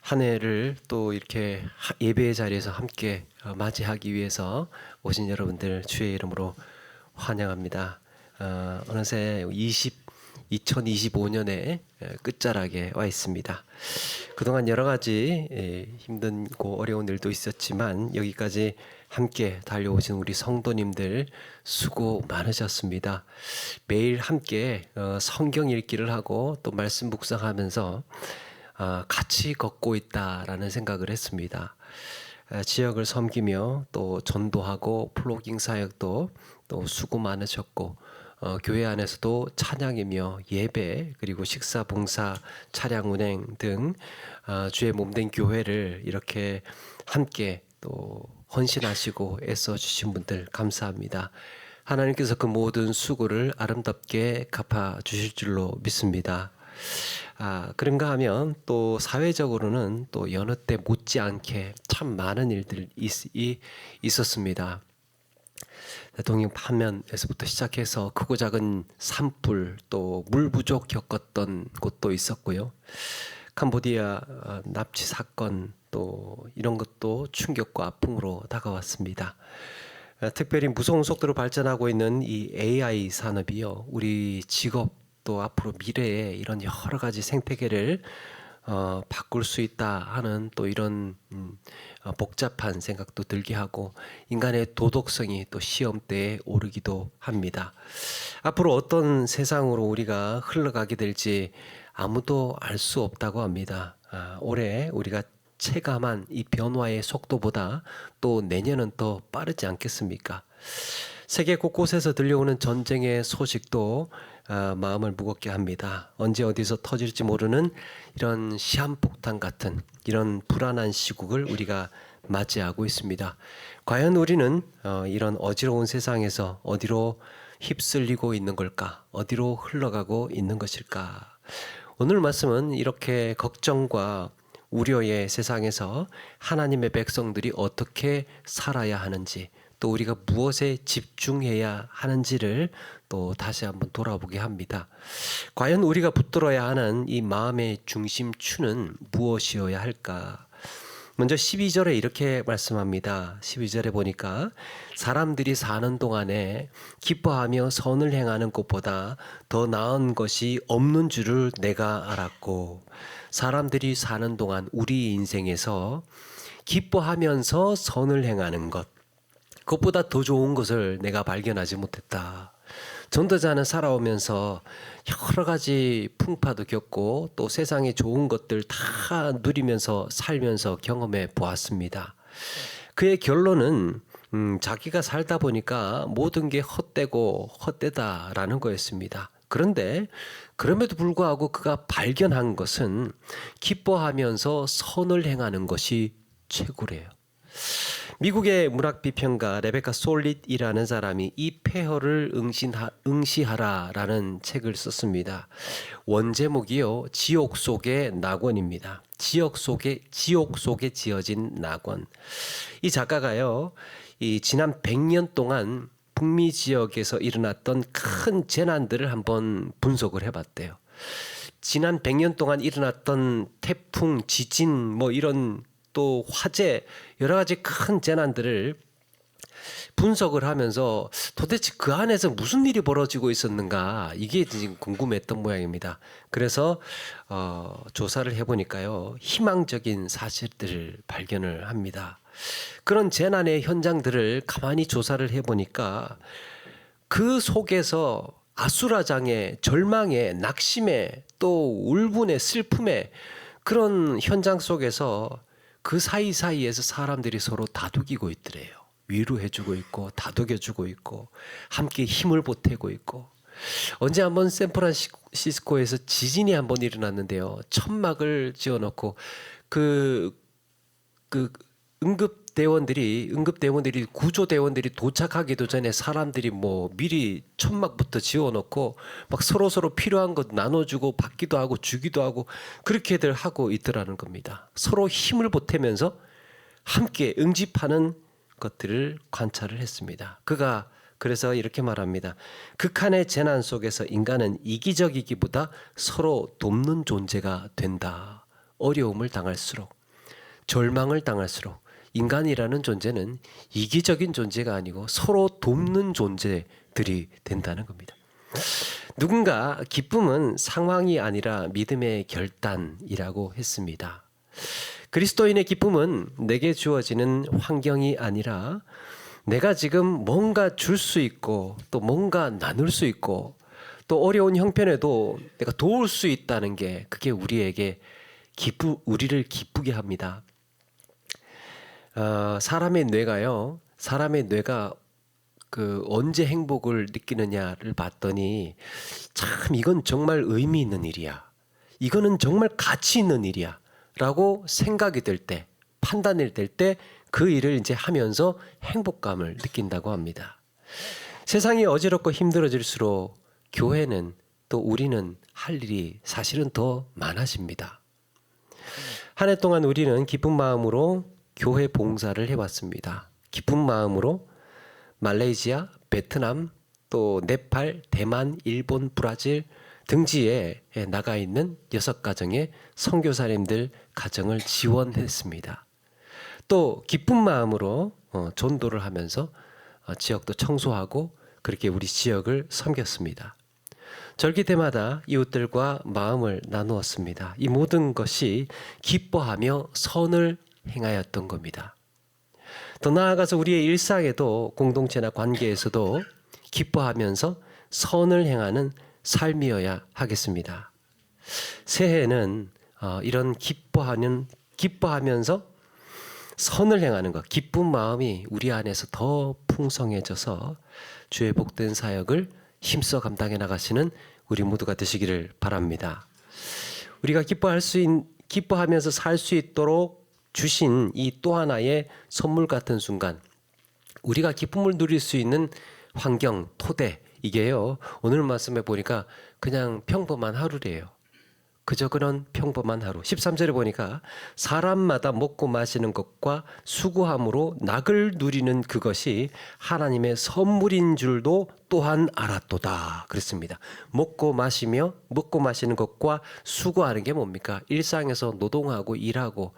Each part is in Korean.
한 해를 또 이렇게 예배의 자리에서 함께 맞이하기 위해서 오신 여러분들 주의 이름으로 환영합니다. 어느새 2025년의 끝자락에 와 있습니다. 그동안 여러 가지 힘든고 어려운 일도 있었지만 여기까지 함께 달려오신 우리 성도님들 수고 많으셨습니다. 매일 함께 성경 읽기를 하고 또 말씀 묵상하면서 같이 걷고 있다라는 생각을 했습니다. 지역을 섬기며 또 전도하고 플로깅 사역도 또 수고 많으셨고 교회 안에서도 찬양이며 예배 그리고 식사 봉사 차량 운행 등 주의 몸된 교회를 이렇게 함께 또 헌신하시고 애써 주신 분들 감사합니다. 하나님께서 그 모든 수고를 아름답게 갚아 주실 줄로 믿습니다. 그런가 하면 또 사회적으로는 또 여느 때 못지않게 참 많은 일들이 있었습니다. 대통령 파면에서부터 시작해서 크고 작은 산불 또 물 부족 겪었던 곳도 있었고요. 캄보디아 납치 사건 또 이런 것도 충격과 아픔으로 다가왔습니다. 특별히 무서운 속도로 발전하고 있는 이 AI 산업이요, 우리 직업 또 앞으로 미래에 이런 여러 가지 생태계를 바꿀 수 있다 하는 또 이런 복잡한 생각도 들게 하고 인간의 도덕성이 또 시험대에 오르기도 합니다. 앞으로 어떤 세상으로 우리가 흘러가게 될지 아무도 알 수 없다고 합니다. 올해 우리가 체감한 이 변화의 속도보다 또 내년은 더 빠르지 않겠습니까? 세계 곳곳에서 들려오는 전쟁의 소식도 마음을 무겁게 합니다. 언제 어디서 터질지 모르는 이런 시한폭탄 같은 이런 불안한 시국을 우리가 맞이하고 있습니다. 과연 우리는 이런 어지러운 세상에서 어디로 휩쓸리고 있는 걸까? 어디로 흘러가고 있는 것일까? 오늘 말씀은 이렇게 걱정과 우려의 세상에서 하나님의 백성들이 어떻게 살아야 하는지 또 우리가 무엇에 집중해야 하는지를 또 다시 한번 돌아보게 합니다. 과연 우리가 붙들어야 하는 이 마음의 중심추는 무엇이어야 할까? 먼저 12절에 이렇게 말씀합니다. 12절에 보니까 사람들이 사는 동안에 기뻐하며 선을 행하는 것보다 더 나은 것이 없는 줄을 내가 알았고, 사람들이 사는 동안 우리 인생에서 기뻐하면서 선을 행하는 것, 그것보다 더 좋은 것을 내가 발견하지 못했다. 전도자는 살아오면서 여러 가지 풍파도 겪고 또 세상의 좋은 것들 다 누리면서 살면서 경험해 보았습니다. 그의 결론은 자기가 살다 보니까 모든 게 헛되고 헛되다라는 거였습니다. 그런데 그럼에도 불구하고 그가 발견한 것은 기뻐하면서 선을 행하는 것이 최고래요. 미국의 문학 비평가 레베카 솔릿이라는 사람이 이 폐허를 응시하라라는 책을 썼습니다. 원제목이요, 지옥 속의 낙원입니다. 지옥 속에 지어진 낙원. 이 작가가요, 이 지난 100년 동안 북미 지역에서 일어났던 큰 재난들을 한번 분석을 해봤대요. 지난 100년 동안 일어났던 태풍, 지진, 뭐 이런 또 화재, 여러 가지 큰 재난들을 분석을 하면서 도대체 그 안에서 무슨 일이 벌어지고 있었는가, 이게 지금 궁금했던 모양입니다. 그래서 조사를 해보니까요, 희망적인 사실들을 발견을 합니다. 그런 재난의 현장들을 가만히 조사를 해보니까 그 속에서 아수라장의 절망의 낙심의 또 울분의 슬픔의 그런 현장 속에서 그 사이사이에서 사람들이 서로 다독이고 있더래요. 위로해주고 있고 다독여주고 있고 함께 힘을 보태고 있고. 언제 한번 샌프란시스코에서 지진이 한번 일어났는데요. 천막을 지어놓고 그 응급대원들이 구조대원들이 도착하기도 전에 사람들이 뭐 미리 천막부터 지어놓고 막 서로 필요한 것 나눠주고 받기도 하고 주기도 하고 그렇게들 하고 있더라는 겁니다. 서로 힘을 보태면서 함께 응집하는 것들을 관찰을 했습니다. 그가 그래서 이렇게 말합니다. 극한의 재난 속에서 인간은 이기적이기보다 서로 돕는 존재가 된다. 어려움을 당할수록 절망을 당할수록 인간이라는 존재는 이기적인 존재가 아니고 서로 돕는 존재들이 된다는 겁니다. 누군가 기쁨은 상황이 아니라 믿음의 결단이라고 했습니다. 그리스도인의 기쁨은 내게 주어지는 환경이 아니라 내가 지금 뭔가 줄 수 있고 또 뭔가 나눌 수 있고 또 어려운 형편에도 내가 도울 수 있다는 게 그게 우리에게 우리를 기쁘게 합니다. 사람의 뇌가 언제 행복을 느끼느냐를 봤더니 참 이건 정말 의미 있는 일이야. 이거는 정말 가치 있는 일이야. 라고 생각이 될 때, 판단이 될 때 그 일을 이제 하면서 행복감을 느낀다고 합니다. 세상이 어지럽고 힘들어질수록 교회는 또 우리는 할 일이 사실은 더 많아집니다. 한 해 동안 우리는 기쁜 마음으로 교회 봉사를 해왔습니다. 기쁜 마음으로 말레이시아, 베트남, 또 네팔, 대만, 일본, 브라질 등지에 나가 있는 6가정의 선교사님들 가정을 지원했습니다. 또 기쁜 마음으로 전도를 하면서 지역도 청소하고 그렇게 우리 지역을 섬겼습니다. 절기 때마다 이웃들과 마음을 나누었습니다. 이 모든 것이 기뻐하며 선을 행하였던 겁니다. 더 나아가서 우리의 일상에도 공동체나 관계에서도 기뻐하면서 선을 행하는 삶이어야 하겠습니다. 새해에는 이런 기뻐하면서 선을 행하는 것, 기쁜 마음이 우리 안에서 더 풍성해져서 주의 복된 사역을 힘써 감당해 나가시는 우리 모두가 되시기를 바랍니다. 우리가 기뻐하면서 살 수 있도록 주신 이 또 하나의 선물 같은 순간, 우리가 기쁨을 누릴 수 있는 환경, 토대, 이게요, 오늘 말씀해 보니까 그냥 평범한 하루래요. 그저 그런 평범한 하루. 13절에 보니까 사람마다 먹고 마시는 것과 수고함으로 낙을 누리는 그것이 하나님의 선물인 줄도 또한 알았도다. 그랬습니다. 먹고 마시는 것과 수고하는 게 뭡니까? 일상에서 노동하고 일하고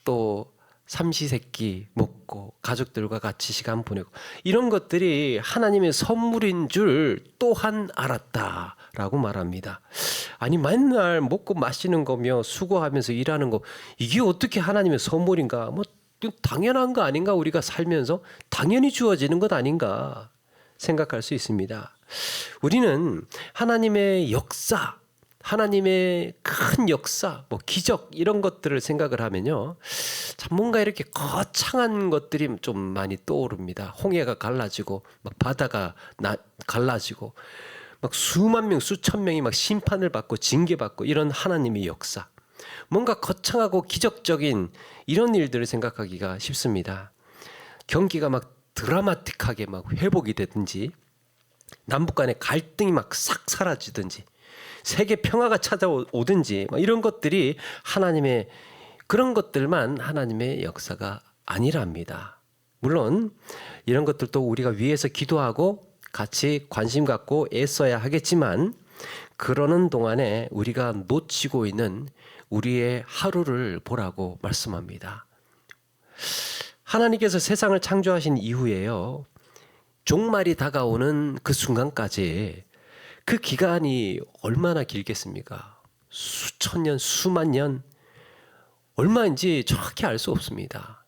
또 삼시세끼 먹고 가족들과 같이 시간 보내고 이런 것들이 하나님의 선물인 줄 또한 알았다라고 말합니다. 아니 맨날 먹고 마시는 거며 수고하면서 일하는 거 이게 어떻게 하나님의 선물인가? 뭐 당연한 거 아닌가? 우리가 살면서 당연히 주어지는 것 아닌가 생각할 수 있습니다. 우리는 하나님의 역사, 하나님의 큰 역사, 기적 이런 것들을 생각을 하면요, 참 뭔가 이렇게 거창한 것들이 좀 많이 떠오릅니다. 홍해가 갈라지고 막 바다가 갈라지고 막 수만 명, 수천 명이 막 심판을 받고 징계받고 이런 하나님의 역사, 뭔가 거창하고 기적적인 이런 일들을 생각하기가 쉽습니다. 경기가 막 드라마틱하게 막 회복이 되든지 남북 간의 갈등이 막 싹 사라지든지 세계 평화가 찾아오든지 이런 것들이 하나님의 그런 것들만 하나님의 역사가 아니랍니다. 물론 이런 것들도 우리가 위해서 기도하고 같이 관심 갖고 애써야 하겠지만 그러는 동안에 우리가 놓치고 있는 우리의 하루를 보라고 말씀합니다. 하나님께서 세상을 창조하신 이후에요, 종말이 다가오는 그 순간까지 그 기간이 얼마나 길겠습니까? 수천 년, 수만 년, 얼마인지 정확히 알 수 없습니다.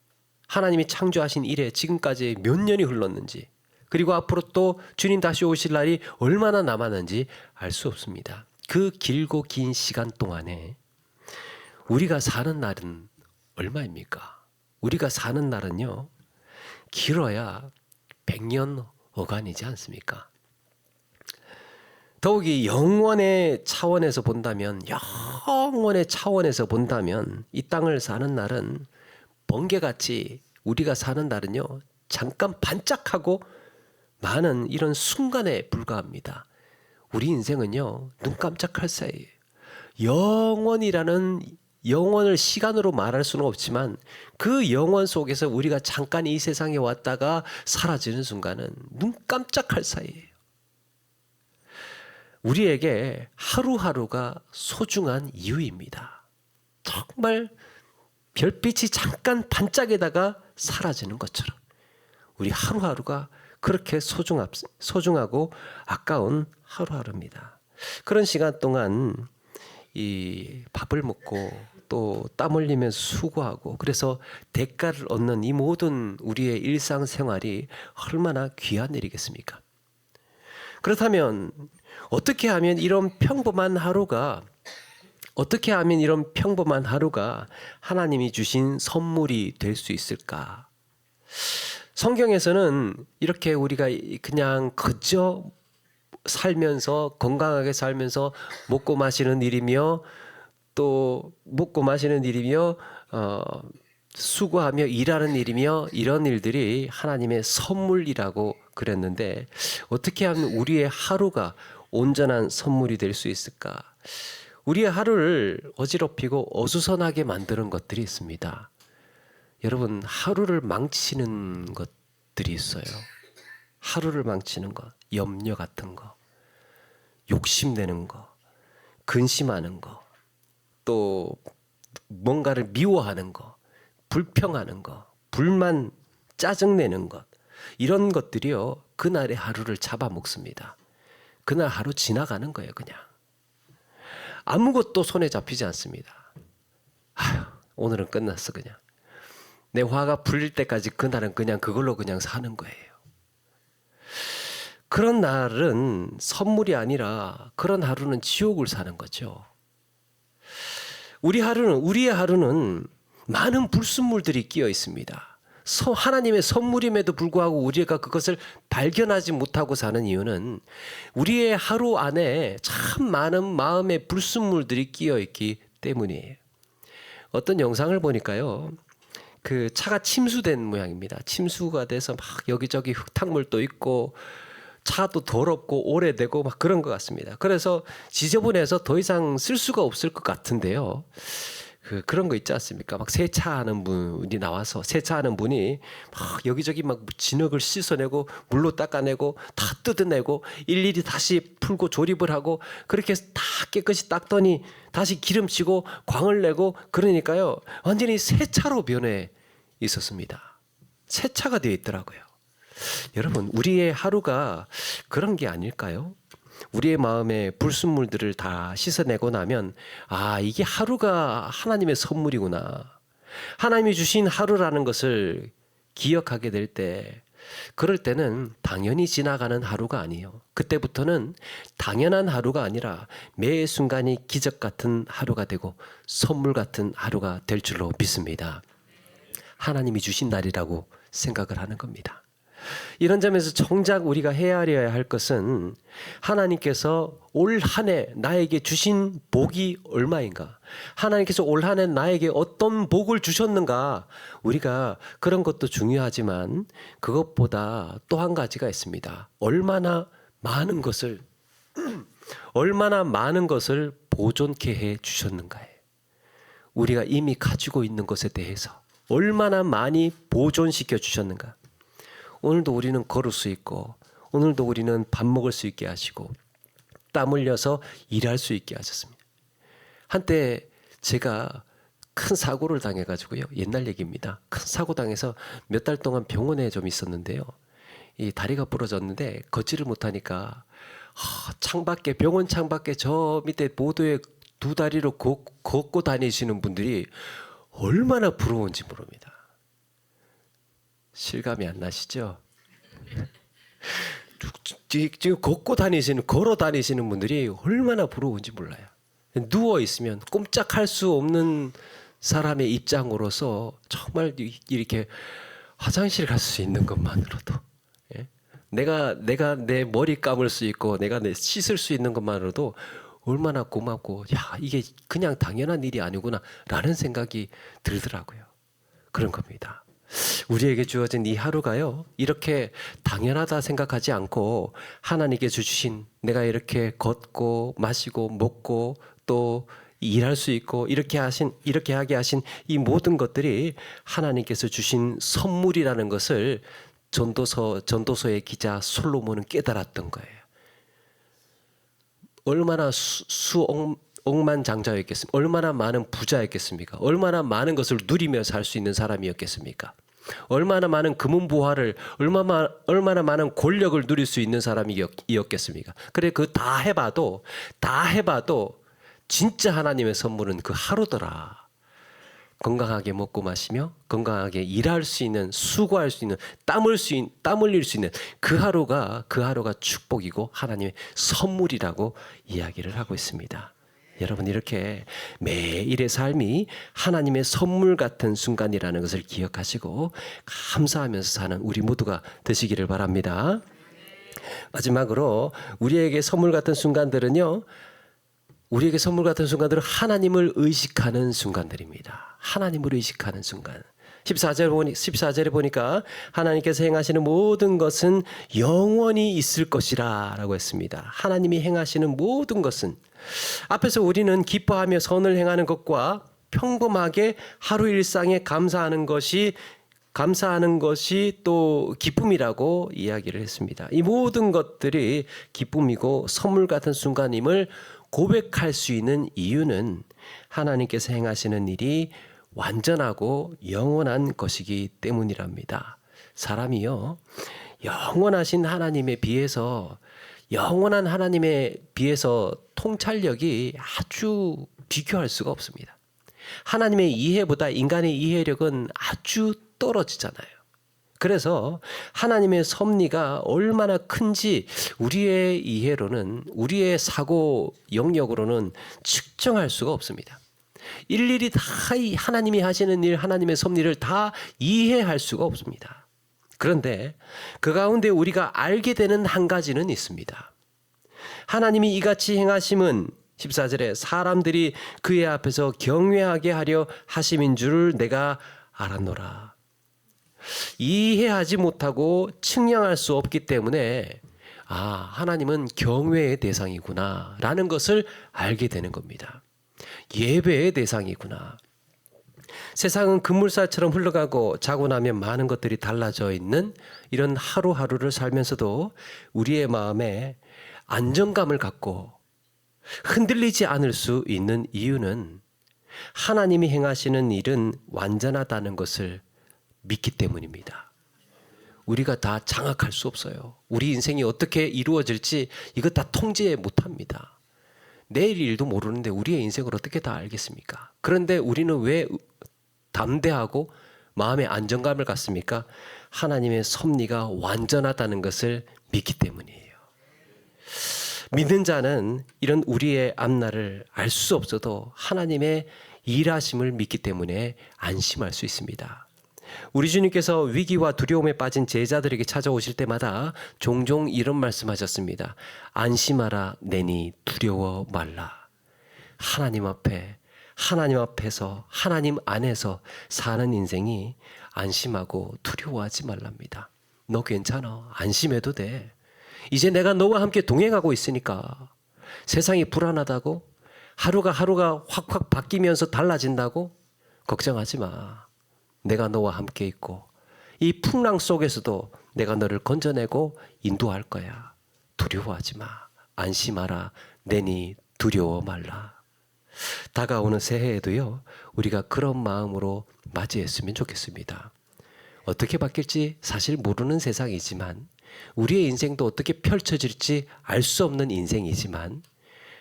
하나님이 창조하신 이래 지금까지 몇 년이 흘렀는지, 그리고 앞으로 또 주님 다시 오실 날이 얼마나 남았는지 알 수 없습니다. 그 길고 긴 시간 동안에 우리가 사는 날은 얼마입니까? 우리가 사는 날은요, 길어야 100년 어간이지 않습니까? 더욱이 영원의 차원에서 본다면 이 땅을 사는 날은 번개같이 우리가 사는 날은요, 잠깐 반짝하고 많은 이런 순간에 불과합니다. 우리 인생은요, 눈 깜짝할 사이에요. 영원이라는 영원을 시간으로 말할 수는 없지만 그 영원 속에서 우리가 잠깐 이 세상에 왔다가 사라지는 순간은 눈 깜짝할 사이에요. 우리에게 하루하루가 소중한 이유입니다. 정말 별빛이 잠깐 반짝이다가 사라지는 것처럼 우리 하루하루가 그렇게 소중하고 아까운 하루하루입니다. 그런 시간 동안 이 밥을 먹고 또 땀 흘리면서 수고하고 그래서 대가를 얻는 이 모든 우리의 일상생활이 얼마나 귀한 일이겠습니까? 그렇다면 어떻게 하면 이런 평범한 하루가 하나님이 주신 선물이 될 수 있을까? 성경에서는 이렇게 우리가 그냥 그저 살면서 건강하게 살면서 먹고 마시는 일이며 수고하며 일하는 일이며 이런 일들이 하나님의 선물이라고 그랬는데 어떻게 하면 우리의 하루가 온전한 선물이 될 수 있을까? 우리의 하루를 어지럽히고 어수선하게 만드는 것들이 있습니다. 여러분, 하루를 망치는 것들이 있어요. 하루를 망치는 것, 염려 같은 거, 욕심내는 거, 근심하는 거, 또 뭔가를 미워하는 거, 불평하는 거, 불만, 짜증내는 것, 이런 것들이요 그날의 하루를 잡아먹습니다. 그날 하루 지나가는 거예요. 그냥 아무것도 손에 잡히지 않습니다. 아휴, 오늘은 끝났어. 그냥 내 화가 풀릴 때까지 그날은 그냥 그걸로 그냥 사는 거예요. 그런 날은 선물이 아니라 그런 하루는 지옥을 사는 거죠. 우리의 하루는 많은 불순물들이 끼어 있습니다. 하나님의 선물임에도 불구하고 우리가 그것을 발견하지 못하고 사는 이유는 우리의 하루 안에 참 많은 마음의 불순물들이 끼어 있기 때문이에요. 어떤 영상을 보니까요, 그 차가 침수된 모양입니다. 침수가 돼서 막 여기저기 흙탕물도 있고 차도 더럽고 오래되고 막 그런 것 같습니다. 그래서 지저분해서 더 이상 쓸 수가 없을 것 같은데요. 그런 거 있지 않습니까? 막 세차하는 분이 나와서 세차하는 분이 막 여기저기 막 진흙을 씻어내고 물로 닦아내고 다 뜯어내고 일일이 다시 풀고 조립을 하고 그렇게 다 깨끗이 닦더니 다시 기름치고 광을 내고 그러니까요 완전히 세차로 변해 있었습니다. 세차가 되어 있더라고요. 여러분, 우리의 하루가 그런 게 아닐까요? 우리의 마음의 불순물들을 다 씻어내고 나면 이게 하루가 하나님의 선물이구나. 하나님이 주신 하루라는 것을 기억하게 될 때 그럴 때는 당연히 지나가는 하루가 아니에요. 그때부터는 당연한 하루가 아니라 매 순간이 기적 같은 하루가 되고 선물 같은 하루가 될 줄로 믿습니다. 하나님이 주신 날이라고 생각을 하는 겁니다. 이런 점에서 정작 우리가 헤아려야 할 것은 하나님께서 올 한 해 나에게 주신 복이 얼마인가? 하나님께서 올 한 해 나에게 어떤 복을 주셨는가? 우리가 그런 것도 중요하지만 그것보다 또 한 가지가 있습니다. 얼마나 많은 것을 보존케 해 주셨는가에 우리가 이미 가지고 있는 것에 대해서 얼마나 많이 보존시켜 주셨는가? 오늘도 우리는 걸을 수 있고 오늘도 우리는 밥 먹을 수 있게 하시고 땀 흘려서 일할 수 있게 하셨습니다. 한때 제가 큰 사고를 당해가지고요. 옛날 얘기입니다. 큰 사고 당해서 몇 달 동안 병원에 좀 있었는데요. 이 다리가 부러졌는데 걷지를 못하니까 병원 창밖에 저 밑에 보도에 두 다리로 걷고 다니시는 분들이 얼마나 부러운지 모릅니다. 실감이 안 나시죠? 지금 걸어 다니시는 분들이 얼마나 부러운지 몰라요. 누워 있으면 꼼짝할 수 없는 사람의 입장으로서 정말 이렇게 화장실 갈 수 있는 것만으로도 내가 내 머리 감을 수 있고 내가 씻을 수 있는 것만으로도 얼마나 고맙고 이게 그냥 당연한 일이 아니구나라는 생각이 들더라고요. 그런 겁니다. 우리에게 주어진 이 하루가요 이렇게 당연하다 생각하지 않고 하나님께 주신 내가 이렇게 걷고 마시고 먹고 또 일할 수 있고 이렇게 하게 하신 이 모든 것들이 하나님께서 주신 선물이라는 것을 전도서의 기자 솔로몬은 깨달았던 거예요. 얼마나 억만장자였겠습니까? 얼마나 많은 부자였겠습니까? 얼마나 많은 것을 누리며 살 수 있는 사람이었겠습니까? 얼마나 많은 금은부화를 얼마나 많은 권력을 누릴 수 있는 사람이었겠습니까? 그래 그 다 해봐도 진짜 하나님의 선물은 그 하루더라. 건강하게 먹고 마시며 건강하게 일할 수 있는, 수고할 수 있는, 땀 흘릴 수 있는 그 하루가 축복이고 하나님의 선물이라고 이야기를 하고 있습니다. 여러분, 이렇게 매일의 삶이 하나님의 선물 같은 순간이라는 것을 기억하시고 감사하면서 사는 우리 모두가 되시기를 바랍니다. 마지막으로 우리에게 선물 같은 순간들은 하나님을 의식하는 순간들입니다. 하나님을 의식하는 순간. 14절에 보니까 하나님께서 행하시는 모든 것은 영원히 있을 것이라 라고 했습니다. 하나님이 행하시는 모든 것은, 앞에서 우리는 기뻐하며 선을 행하는 것과 평범하게 하루 일상에 감사하는 것이 또 기쁨이라고 이야기를 했습니다. 이 모든 것들이 기쁨이고 선물 같은 순간임을 고백할 수 있는 이유는 하나님께서 행하시는 일이 완전하고 영원한 것이기 때문이랍니다. 사람이요, 영원한 하나님에 비해서 통찰력이 아주 비교할 수가 없습니다. 하나님의 이해보다 인간의 이해력은 아주 떨어지잖아요. 그래서 하나님의 섭리가 얼마나 큰지 우리의 이해로는, 우리의 사고 영역으로는 측정할 수가 없습니다. 일일이 다 하나님이 하시는 일, 하나님의 섭리를 다 이해할 수가 없습니다. 그런데 그 가운데 우리가 알게 되는 한 가지는 있습니다. 하나님이 이같이 행하심은 14절에 사람들이 그의 앞에서 경외하게 하려 하심인 줄을 내가 알았노라. 이해하지 못하고 측량할 수 없기 때문에 하나님은 경외의 대상이구나 라는 것을 알게 되는 겁니다. 예배의 대상이구나. 세상은 급물살처럼 흘러가고 자고 나면 많은 것들이 달라져 있는 이런 하루하루를 살면서도 우리의 마음에 안정감을 갖고 흔들리지 않을 수 있는 이유는 하나님이 행하시는 일은 완전하다는 것을 믿기 때문입니다. 우리가 다 장악할 수 없어요. 우리 인생이 어떻게 이루어질지 이거 다 통제 못합니다. 내일 일도 모르는데 우리의 인생을 어떻게 다 알겠습니까? 그런데 우리는 왜 담대하고 마음의 안정감을 갖습니까? 하나님의 섭리가 완전하다는 것을 믿기 때문이에요. 믿는 자는 이런 우리의 앞날을 알 수 없어도 하나님의 일하심을 믿기 때문에 안심할 수 있습니다. 우리 주님께서 위기와 두려움에 빠진 제자들에게 찾아오실 때마다 종종 이런 말씀하셨습니다. 안심하라 내니 두려워 말라. 하나님 앞에서 하나님 안에서 사는 인생이 안심하고 두려워하지 말랍니다. 너 괜찮아. 안심해도 돼. 이제 내가 너와 함께 동행하고 있으니까. 세상이 불안하다고? 하루가 확확 바뀌면서 달라진다고? 걱정하지 마. 내가 너와 함께 있고 이 풍랑 속에서도 내가 너를 건져내고 인도할 거야. 두려워하지 마. 안심하라. 내니 두려워 말라. 다가오는 새해에도요, 우리가 그런 마음으로 맞이했으면 좋겠습니다. 어떻게 바뀔지 사실 모르는 세상이지만, 우리의 인생도 어떻게 펼쳐질지 알 수 없는 인생이지만,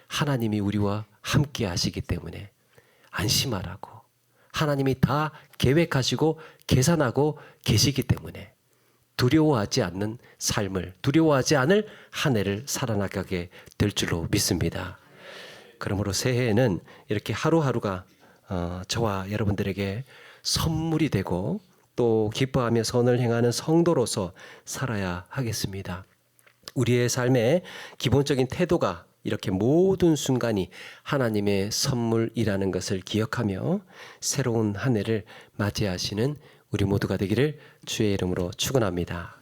하나님이 우리와 함께 하시기 때문에 안심하라고, 하나님이 다 계획하시고 계산하고 계시기 때문에 두려워하지 않는 삶을, 두려워하지 않을 한 해를 살아나가게 될 줄로 믿습니다. 그러므로 새해에는 이렇게 하루하루가 저와 여러분들에게 선물이 되고 또 기뻐하며 선을 행하는 성도로서 살아야 하겠습니다. 우리의 삶의 기본적인 태도가 이렇게 모든 순간이 하나님의 선물이라는 것을 기억하며 새로운 한 해를 맞이하시는 우리 모두가 되기를 주의 이름으로 축원합니다.